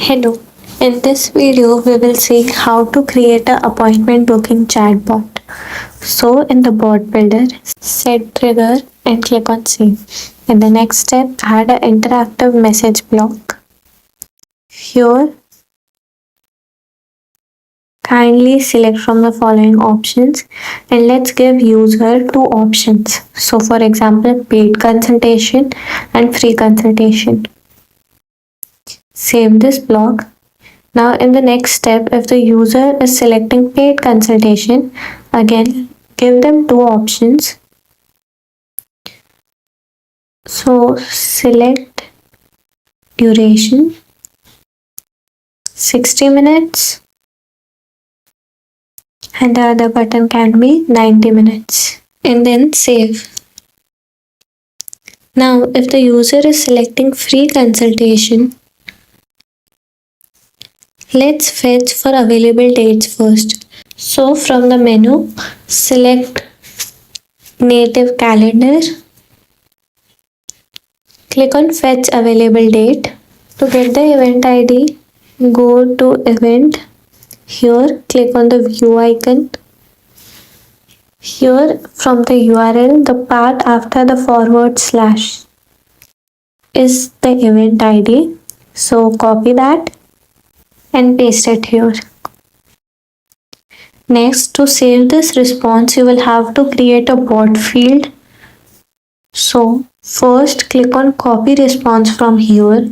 Hello. In this video, we will see how to create an appointment booking chatbot. So, in the bot builder, set trigger and click on save. In the next step, add an interactive message block. Here, kindly select from the following options and let's give user two options. So, for example, paid consultation and free consultation. Save this block. Now in the next step, if the user is selecting paid consultation, again give them two options. So select duration 60 minutes and the other button can be 90 minutes and then save. Now if the user is selecting free consultation, let's fetch for available dates first. So from the menu, select native calendar. Click on fetch available date. To get the event ID, go to event. Here, click on the view icon. Here, from the URL, the part after the forward slash is the event ID. So copy that and paste it here. Next, to save this response, you will have to create a bot field. So first click on copy response from here.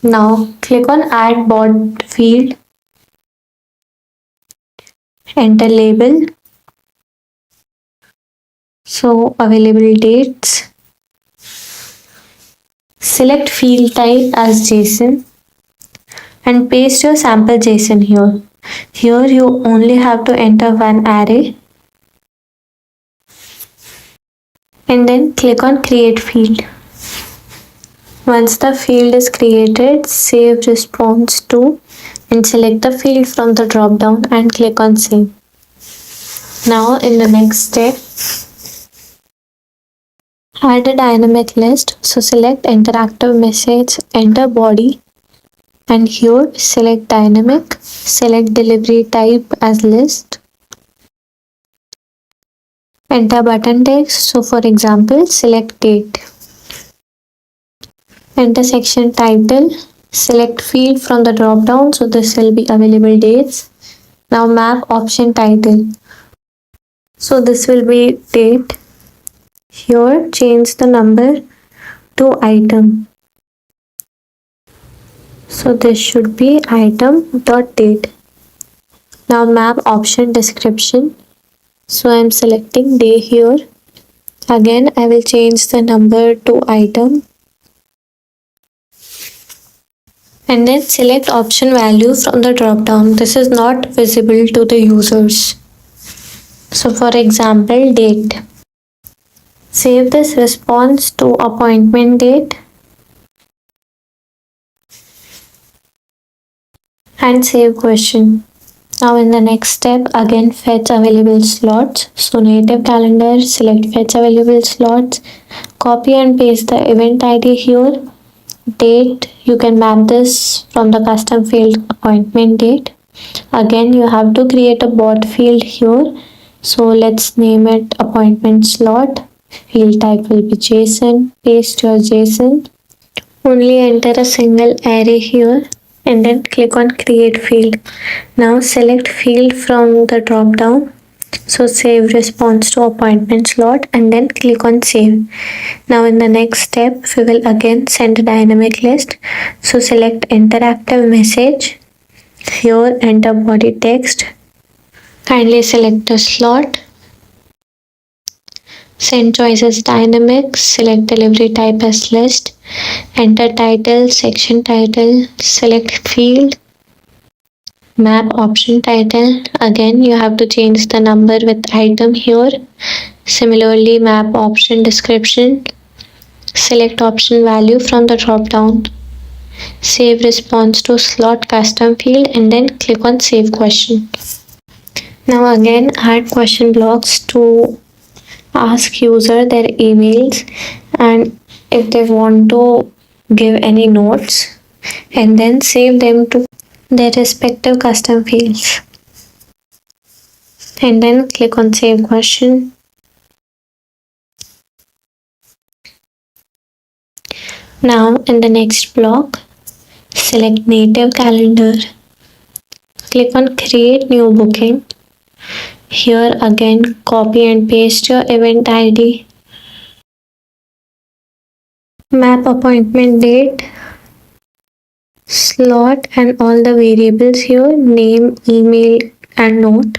Now click on add bot field. Enter label. So available dates. Select field type as JSON and paste your sample JSON here. Here you only have to enter one array and then click on create field. Once the field is created, save response to and select the field from the drop down and click on save. Now in the next step, add a dynamic list. So select interactive message, enter body and here select dynamic, select delivery type as list. Enter button text. So for example, select date. Enter section title, select field from the drop down. So this will be available dates. Now map option title. So this will be date. Here change the number to item. So this should be item.date. Now map option description. So I'm selecting day here. Again I will change the number to item. And then select option value from the drop down. This is not visible to the users. So for example, date. Save this response to appointment date and save question. Now in the next step, again fetch available slots. So native calendar, select fetch available slots, copy and paste the event ID here. Date, you can map this from the custom field appointment date. Again you have to create a bot field here. So let's name it appointment slot. Field type will be JSON. Paste your JSON. Only enter a single array here and then click on create field. Now select field from the drop down. So save response to appointment slot and then click on save. Now in the next step, we will again send a dynamic list. So select interactive message. Here enter body text. Kindly select the slot. Send choice as dynamic. Select delivery type as list. Enter title, section title. Select field. Map option title. Again you have to change the number with item here. Similarly map option description. Select option value from the drop down. Save response to slot custom field and then click on save question. Now again add question blocks to ask user their emails and if they want to give any notes. and then save them to their respective custom fields. And then click on Save Question. Now in the next block, select Native Calendar. Click on Create New Booking. Here again, copy and paste your event ID. Map appointment date, slot and all the variables here, name, email and note.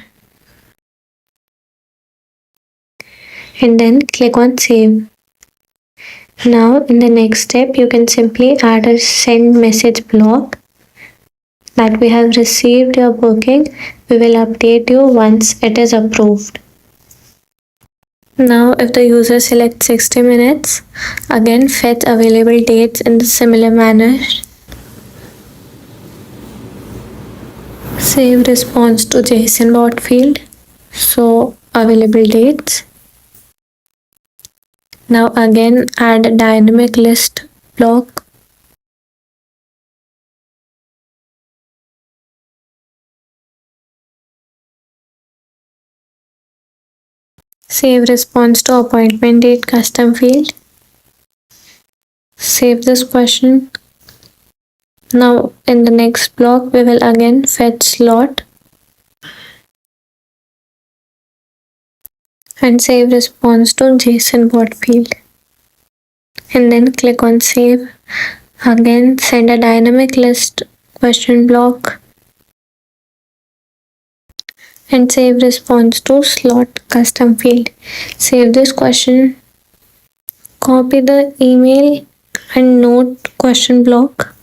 And then click on Save. Now in the next step, you can simply add a send message block that we have received your booking. We will update you once it is approved. Now if the user selects 60 minutes, again fetch available dates in the similar manner. Save response to JSON bot field. So available dates. Now again add a dynamic list block. Save response to appointment date custom field. Save this question. Now in the next block we will again fetch slot and save response to JSON bot field. And then click on save. Again send a dynamic list question block and save response to slot custom field. Save this question. Copy the email and note question block.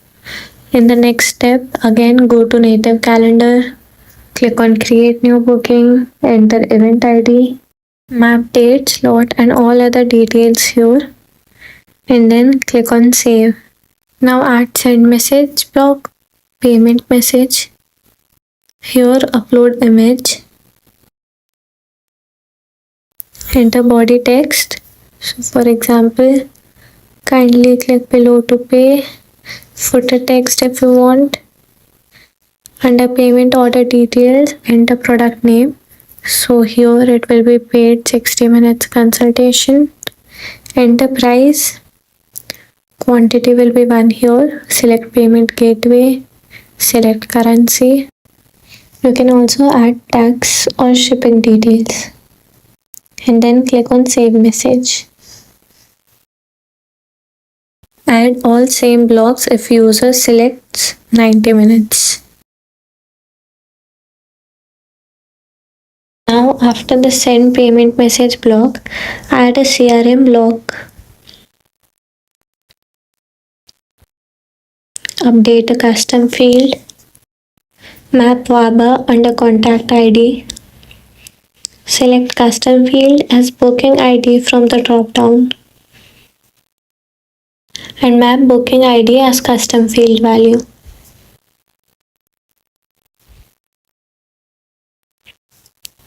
In the next step, again go to Native Calendar, click on Create New Booking, enter event ID, map date, slot and all other details here, and then click on Save. Now add send message block, payment message. Here upload image, enter body text. So for example, kindly click below to pay. Footer text if you want. Under payment order details, enter product name. So here it will be paid 60 minutes consultation. Enter price. Quantity will be 1 here. Select payment gateway. Select currency. You can also add tax or shipping details. And then click on save message. Add all same blocks if user selects 90 minutes. Now after the send payment message block, add a CRM block. Update a custom field. Map WABA under contact ID. Select custom field as booking ID from the drop down. And map booking ID as custom field value.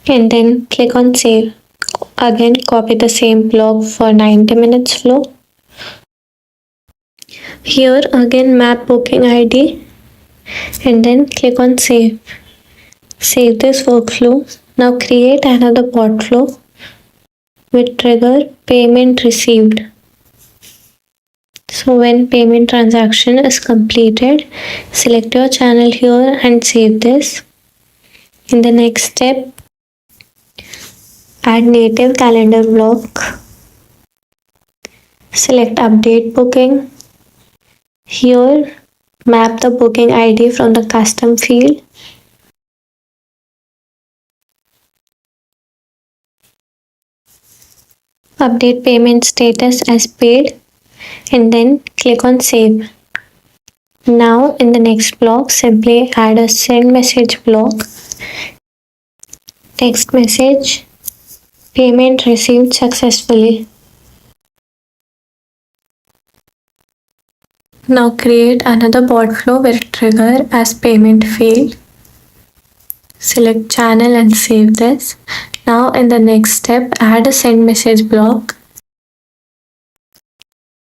And then click on save. Again copy the same block for 90 minutes flow. Here again map booking ID and then click on save. Save this workflow. Now create another bot flow with trigger payment received. So when payment transaction is completed, select your channel here and save this. In the next step, add native calendar block. Select update booking. Here, map the booking ID from the custom field. Update payment status as paid and then click on save. Now in the next block, simply add a send message block. Text message, payment received successfully. Now create another bot flow with trigger as payment field. Select channel and save this. Now in the next step, add a send message block.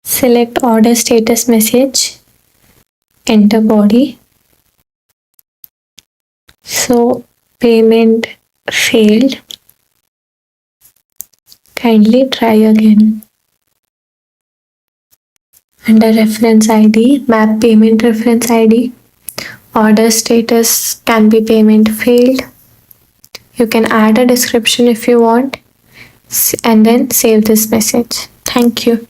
Select order status message. enter body. So payment failed. Kindly try again. Under reference ID, map payment reference ID. Order status can be payment failed. You can add a description if you want and then save this message. Thank you.